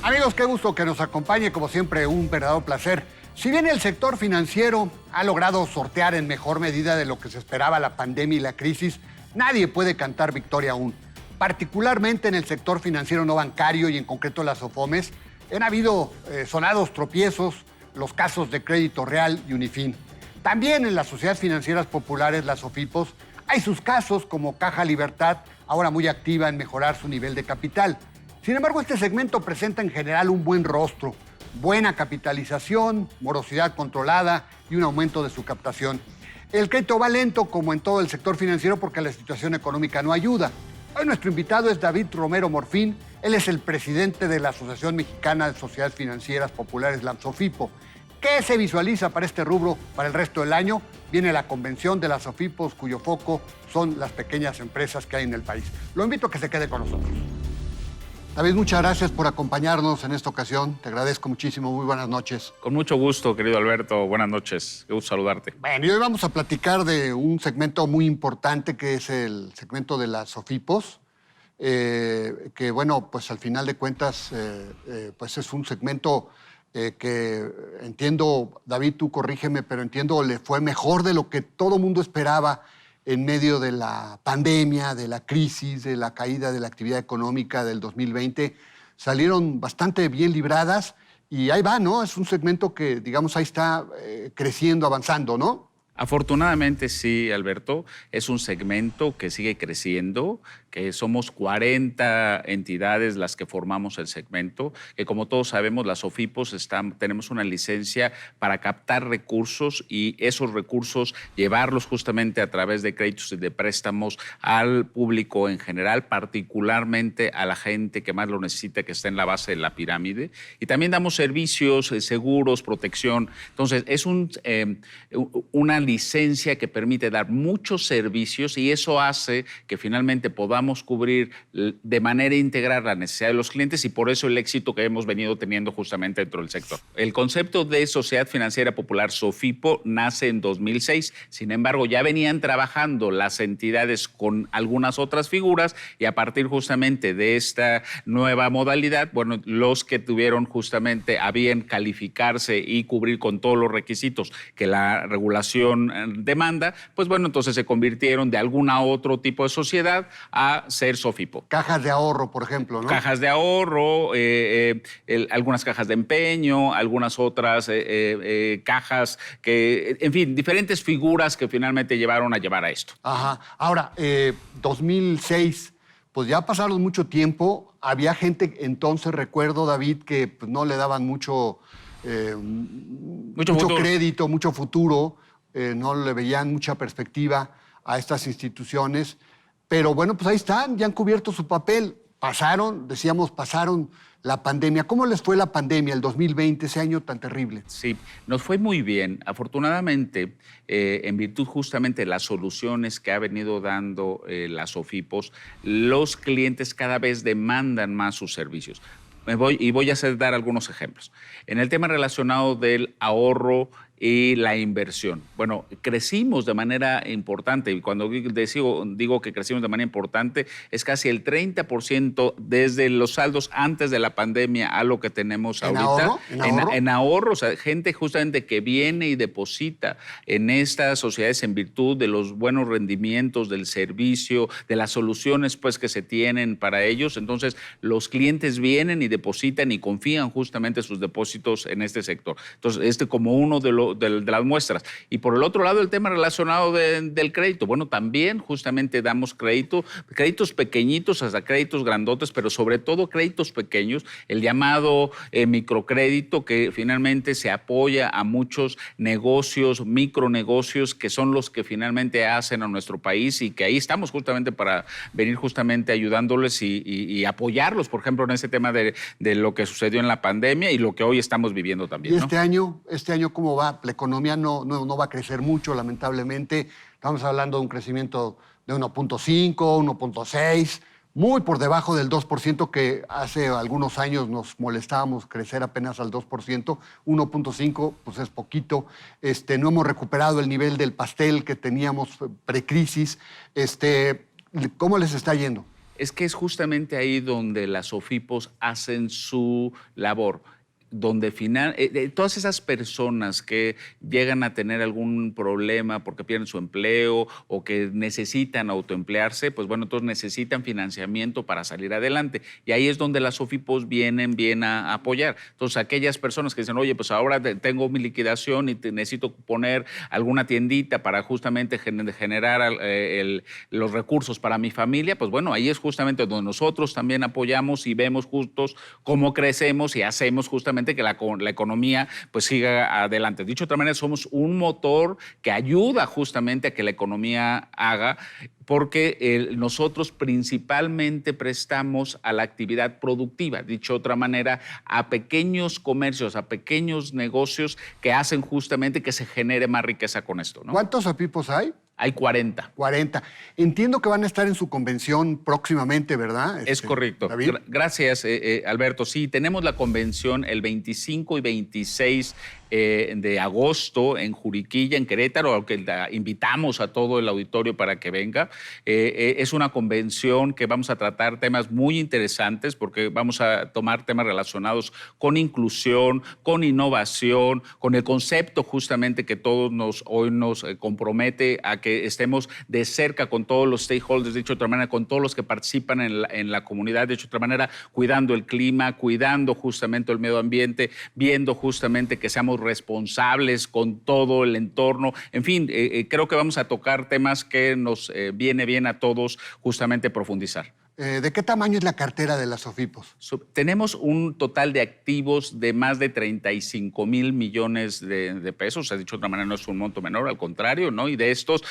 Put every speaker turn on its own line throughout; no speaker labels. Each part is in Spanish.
Amigos, qué gusto que nos acompañe, como siempre, un verdadero placer. Si bien el sector financiero ha logrado sortear en mejor medida de lo que se esperaba la pandemia y la crisis, nadie puede cantar victoria aún. Particularmente en el sector financiero no bancario y en concreto las SOFOMES, han habido sonados tropiezos, los casos de Crédito Real y Unifin. También en las sociedades financieras populares, las SOFIPOS, hay sus casos como Caja Libertad, ahora muy activa en mejorar su nivel de capital. Sin embargo, este segmento presenta en general un buen rostro, buena capitalización, morosidad controlada y un aumento de su captación. El crédito va lento, como en todo el sector financiero, porque la situación económica no ayuda. Hoy nuestro invitado es David Romero Morfín. Él es el presidente de la Asociación Mexicana de Sociedades Financieras Populares, la SOFIPO. ¿Qué se visualiza para este rubro para el resto del año? Viene la convención de las SOFIPOS, cuyo foco son las pequeñas empresas que hay en el país. Lo invito a que se quede con nosotros. David, muchas gracias por acompañarnos en esta ocasión. Te agradezco muchísimo. Muy buenas noches.
Con mucho gusto, querido Alberto. Buenas noches. Qué gusto saludarte.
Bueno, y hoy vamos a platicar de un segmento muy importante que es el segmento de las SOFIPOS, que, bueno, pues al final de cuentas, pues es un segmento que entiendo, David, tú corrígeme, pero entiendo le fue mejor de lo que todo mundo esperaba en medio de la pandemia, de la crisis, de la caída de la actividad económica del 2020, salieron bastante bien libradas y ahí va, ¿no? Es un segmento que, digamos, ahí está creciendo, avanzando, ¿no?
Afortunadamente sí, Alberto, es un segmento que sigue creciendo, que somos 40 entidades las que formamos el segmento, que como todos sabemos las SOFIPOS tenemos una licencia para captar recursos y esos recursos llevarlos justamente a través de créditos y de préstamos al público en general, particularmente a la gente que más lo necesita, que está en la base de la pirámide. Y también damos servicios, seguros, protección. Entonces es una licencia que permite dar muchos servicios y eso hace que finalmente podamos cubrir de manera integral la necesidad de los clientes y por eso el éxito que hemos venido teniendo justamente dentro del sector. El concepto de Sociedad Financiera Popular SOFIPO nace en 2006, sin embargo ya venían trabajando las entidades con algunas otras figuras y a partir justamente de esta nueva modalidad, bueno, los que tuvieron justamente a bien calificarse y cubrir con todos los requisitos que la regulación demanda, pues bueno, entonces se convirtieron de alguna otro tipo de sociedad a ser SOFIPO.
Cajas de ahorro, por ejemplo, ¿no?
Cajas de ahorro, algunas cajas de empeño, algunas otras cajas que, en fin, diferentes figuras que finalmente llevaron a esto.
Ajá. Ahora, 2006, pues ya pasaron mucho tiempo. Había gente entonces, recuerdo, David, que pues, no le daban mucho crédito, mucho futuro. No le veían mucha perspectiva a estas instituciones. Pero bueno, pues ahí están, ya han cubierto su papel. Pasaron la pandemia. ¿Cómo les fue la pandemia, el 2020, ese año tan terrible?
Sí, nos fue muy bien. Afortunadamente, en virtud justamente de las soluciones que ha venido dando las SOFIPOS, los clientes cada vez demandan más sus servicios. Voy a dar algunos ejemplos. En el tema relacionado del ahorro y la inversión. Bueno, crecimos de manera importante y cuando digo que crecimos de manera importante es casi el 30% desde los saldos antes de la pandemia a lo que tenemos ahorita. ¿En ahorro? O sea, gente justamente que viene y deposita en estas sociedades en virtud de los buenos rendimientos, del servicio, de las soluciones pues que se tienen para ellos. Entonces, los clientes vienen y depositan y confían justamente sus depósitos en este sector. Entonces, como uno de las muestras. Y por el otro lado, el tema relacionado del crédito. Bueno, también justamente damos créditos pequeñitos hasta créditos grandotes, pero sobre todo créditos pequeños, el llamado microcrédito, que finalmente se apoya a muchos negocios, micronegocios, que son los que finalmente hacen a nuestro país y que ahí estamos justamente para venir justamente ayudándoles y apoyarlos, por ejemplo, en ese tema de lo que sucedió en la pandemia y lo que hoy estamos viviendo también.
¿Y este año cómo va? La economía no va a crecer mucho, lamentablemente. Estamos hablando de un crecimiento de 1.5, 1.6, muy por debajo del 2%, que hace algunos años nos molestábamos crecer apenas al 2%. 1.5, pues es poquito. No hemos recuperado el nivel del pastel que teníamos precrisis. ¿Cómo les está yendo?
Es que es justamente ahí donde las SOFIPOS hacen su labor, donde todas esas personas que llegan a tener algún problema porque pierden su empleo o que necesitan autoemplearse, pues bueno, entonces necesitan financiamiento para salir adelante. Y ahí es donde las SOFIPOS vienen bien a apoyar. Entonces, aquellas personas que dicen, oye, pues ahora tengo mi liquidación y necesito poner alguna tiendita para justamente generar los recursos para mi familia, pues bueno, ahí es justamente donde nosotros también apoyamos y vemos justos cómo crecemos y hacemos justamente que la economía pues siga adelante. Dicho de otra manera, somos un motor que ayuda justamente a que la economía haga, porque nosotros principalmente prestamos a la actividad productiva, dicho de otra manera, a pequeños comercios, a pequeños negocios que hacen justamente que se genere más riqueza con esto, ¿no?
¿Cuántos SOFIPOS hay?
Hay 40.
40. Entiendo que van a estar en su convención próximamente, ¿verdad?
Es correcto.
David.
Gracias, Alberto. Sí, tenemos la convención el 25 y 26 de agosto en Juriquilla, en Querétaro, al que invitamos a todo el auditorio para que venga. Es una convención que vamos a tratar temas muy interesantes porque vamos a tomar temas relacionados con inclusión, con innovación, con el concepto justamente que hoy nos compromete a que estemos de cerca con todos los stakeholders, dicho de otra manera, con todos los que participan en la comunidad, dicho de otra manera, cuidando el clima, cuidando justamente el medio ambiente, viendo justamente que seamos responsables con todo el entorno. En fin, creo que vamos a tocar temas que nos viene bien a todos justamente profundizar.
¿De qué tamaño es la cartera de las SOFIPOS?
Tenemos un total de activos de más de 35 mil millones de pesos. Se ha dicho de otra manera, no es un monto menor, al contrario, ¿no? Y de estos,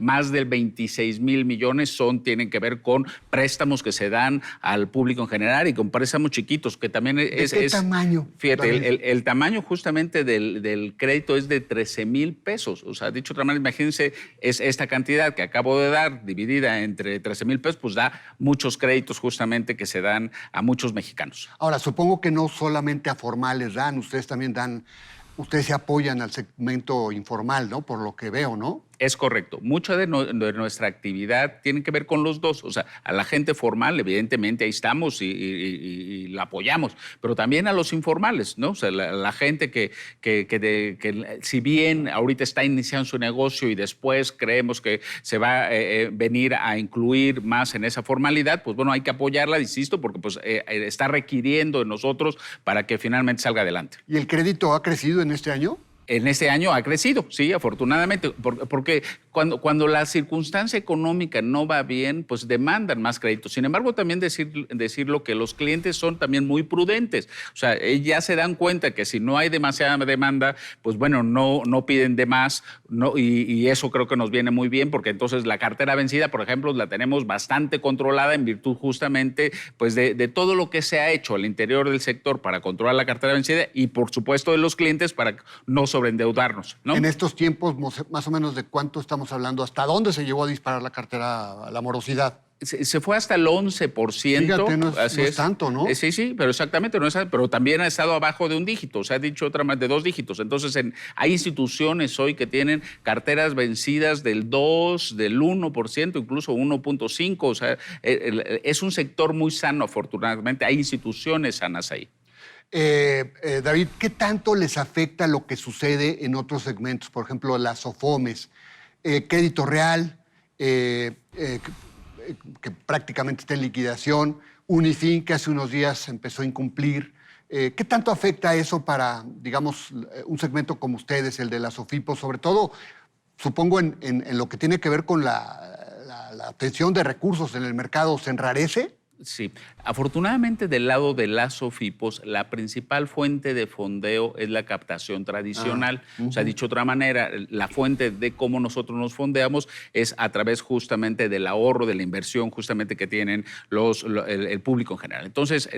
más del 26 mil millones tienen que ver con préstamos que se dan al público en general y con préstamos chiquitos, que también es...
¿De qué tamaño?
Fíjate, el tamaño justamente del crédito es de 13 mil pesos. O sea, dicho de otra manera, imagínense, es esta cantidad que acabo de dar, dividida entre 13 mil pesos, pues da muchos créditos justamente que se dan a muchos mexicanos.
Ahora, supongo que no solamente a formales dan, ustedes también dan, ustedes se apoyan al segmento informal, ¿no? Por lo que veo, ¿no?
Es correcto. Mucha de nuestra actividad tiene que ver con los dos. O sea, a la gente formal, evidentemente, ahí estamos y la apoyamos, pero también a los informales, ¿no? O sea, la gente que si bien ahorita está iniciando su negocio y después creemos que se va a venir a incluir más en esa formalidad, pues bueno, hay que apoyarla, insisto, porque pues está requiriendo de nosotros para que finalmente salga adelante.
¿Y el crédito ha crecido en este año?
En este año ha crecido, sí, afortunadamente, porque cuando la circunstancia económica no va bien, pues demandan más créditos. Sin embargo, también decirlo que los clientes son también muy prudentes. O sea, ya se dan cuenta que si no hay demasiada demanda, pues bueno, no piden de más, y eso creo que nos viene muy bien, porque entonces la cartera vencida, por ejemplo, la tenemos bastante controlada en virtud justamente pues de todo lo que se ha hecho al interior del sector para controlar la cartera vencida y, por supuesto, de los clientes para no sobreendeudarnos, ¿no?
En estos tiempos, más o menos, ¿de cuánto estamos hablando? ¿Hasta dónde se llegó a disparar la cartera, la morosidad?
Se fue hasta el 11%.
Fíjate, no es tanto, ¿no?
Sí, pero exactamente, pero también ha estado abajo de un dígito, se ha dicho otra más de 2 dígitos. Entonces, hay instituciones hoy que tienen carteras vencidas del 2, del 1%, incluso 1.5%. O sea, es un sector muy sano, afortunadamente. Hay instituciones sanas ahí.
David, ¿qué tanto les afecta lo que sucede en otros segmentos? Por ejemplo, las SOFOMES, Crédito Real, que prácticamente está en liquidación, Unifin, que hace unos días empezó a incumplir. ¿Qué tanto afecta eso para, digamos, un segmento como ustedes, el de las SOFIPOS, sobre todo, supongo, en lo que tiene que ver con la obtención de recursos en el mercado? ¿Se enrarece?
Sí, afortunadamente del lado de las SOFIPOS, la principal fuente de fondeo es la captación tradicional. O sea, dicho de otra manera, la fuente de cómo nosotros nos fondeamos es a través justamente del ahorro, de la inversión justamente que tienen el público en general. Entonces,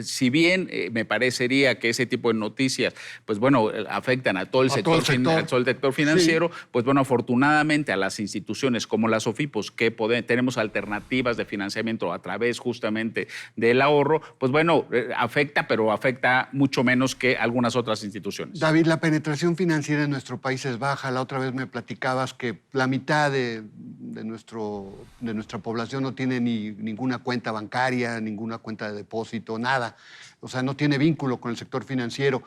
si bien me parecería que ese tipo de noticias, pues bueno, afectan a todo el sector financiero, sí, pues bueno, afortunadamente a las instituciones como las SOFIPOS, que tenemos alternativas de financiamiento a través justamente del ahorro, pues bueno, afecta, pero afecta mucho menos que algunas otras instituciones.
David, la penetración financiera en nuestro país es baja. La otra vez me platicabas que la mitad de de nuestra población no tiene ninguna cuenta bancaria, ninguna cuenta de depósito, nada. O sea, no tiene vínculo con el sector financiero.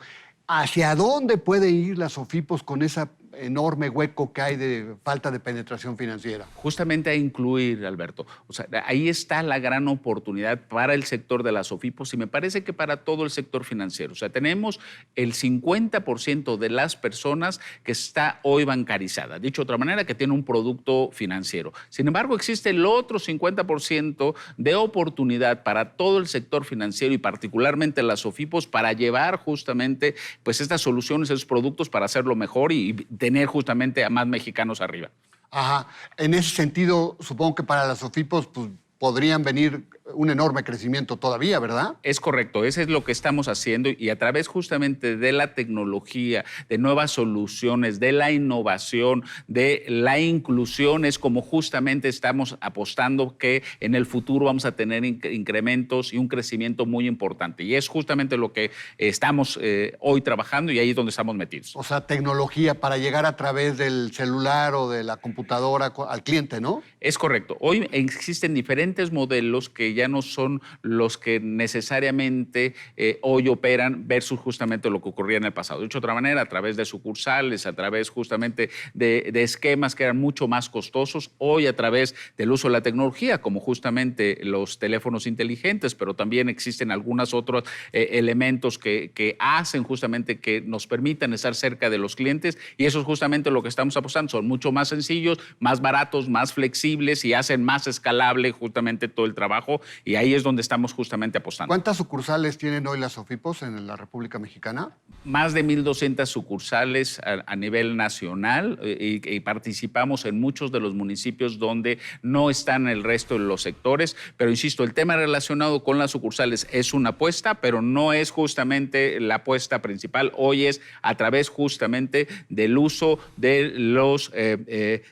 ¿Hacia dónde puede ir las SOFIPOS con ese enorme hueco que hay de falta de penetración financiera?
Justamente a incluir, Alberto. O sea, ahí está la gran oportunidad para el sector de las SOFIPOS y me parece que para todo el sector financiero. O sea, tenemos el 50% de las personas que está hoy bancarizada. Dicho de otra manera, que tiene un producto financiero. Sin embargo, existe el otro 50% de oportunidad para todo el sector financiero y particularmente las SOFIPOS para llevar justamente pues estas soluciones, esos productos para hacerlo mejor y tener justamente a más mexicanos arriba.
Ajá. En ese sentido, supongo que para las SOFIPOS pues, podrían venir un enorme crecimiento todavía, ¿verdad?
Es correcto, eso es lo que estamos haciendo y a través justamente de la tecnología, de nuevas soluciones, de la innovación, de la inclusión, es como justamente estamos apostando que en el futuro vamos a tener incrementos y un crecimiento muy importante. Y es justamente lo que estamos hoy trabajando y ahí es donde estamos metidos.
O sea, tecnología para llegar a través del celular o de la computadora al cliente, ¿no?
Es correcto. Hoy existen diferentes modelos que ya no son los que necesariamente hoy operan versus justamente lo que ocurría en el pasado. De otra manera, a través de sucursales, a través justamente de esquemas que eran mucho más costosos, hoy a través del uso de la tecnología, como justamente los teléfonos inteligentes, pero también existen algunos otros elementos que hacen justamente que nos permitan estar cerca de los clientes y eso es justamente lo que estamos apostando. Son mucho más sencillos, más baratos, más flexibles y hacen más escalable justamente todo el trabajo y ahí es donde estamos justamente apostando.
¿Cuántas sucursales tienen hoy las SOFIPOS en la República Mexicana?
Más de 1,200 sucursales a nivel nacional y participamos en muchos de los municipios donde no están el resto de los sectores, pero insisto, el tema relacionado con las sucursales es una apuesta, pero no es justamente la apuesta principal. Hoy es a través justamente del uso de los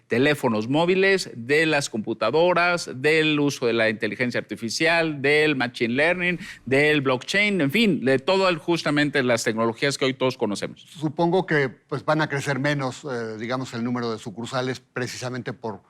teléfonos móviles, de las computadoras, del uso de la inteligencia artificial, del machine learning, del blockchain, en fin, de todas justamente las tecnologías que hoy todos conocemos.
Supongo que pues, van a crecer menos, digamos, el número de sucursales precisamente por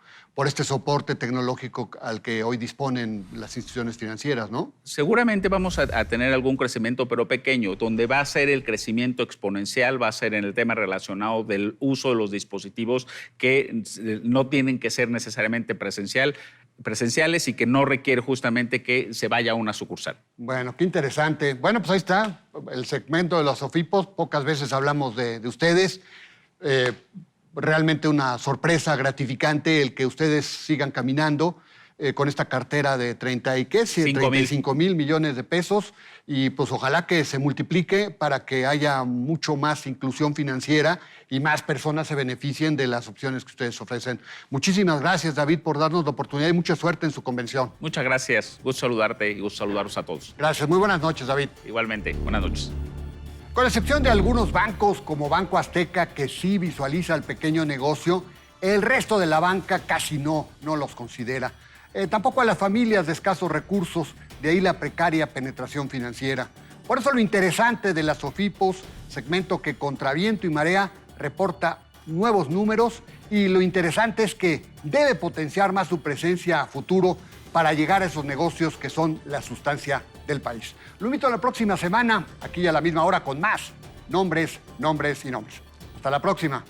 este soporte tecnológico al que hoy disponen las instituciones financieras, ¿no?
Seguramente vamos a tener algún crecimiento, pero pequeño. Donde va a ser el crecimiento exponencial va a ser en el tema relacionado del uso de los dispositivos que no tienen que ser necesariamente presenciales y que no requiere justamente que se vaya a una sucursal.
Bueno, qué interesante. Bueno, pues ahí está el segmento de los SOFIPOS. Pocas veces hablamos de ustedes. Realmente una sorpresa gratificante el que ustedes sigan caminando con esta cartera de 35 mil millones de pesos y pues ojalá que se multiplique para que haya mucho más inclusión financiera y más personas se beneficien de las opciones que ustedes ofrecen. Muchísimas gracias, David, por darnos la oportunidad y mucha suerte en su convención.
Muchas gracias. Gusto saludarte y gusto saludarlos a todos.
Gracias. Muy buenas noches, David.
Igualmente. Buenas noches.
Con excepción de algunos bancos como Banco Azteca, que sí visualiza el pequeño negocio, el resto de la banca casi no los considera. Tampoco a las familias de escasos recursos, de ahí la precaria penetración financiera. Por eso lo interesante de las SOFIPOS, segmento que contra viento y marea reporta nuevos números y lo interesante es que debe potenciar más su presencia a futuro para llegar a esos negocios que son la sustancia del país. Lo invito a la próxima semana, aquí a la misma hora, con más nombres y nombres. Hasta la próxima.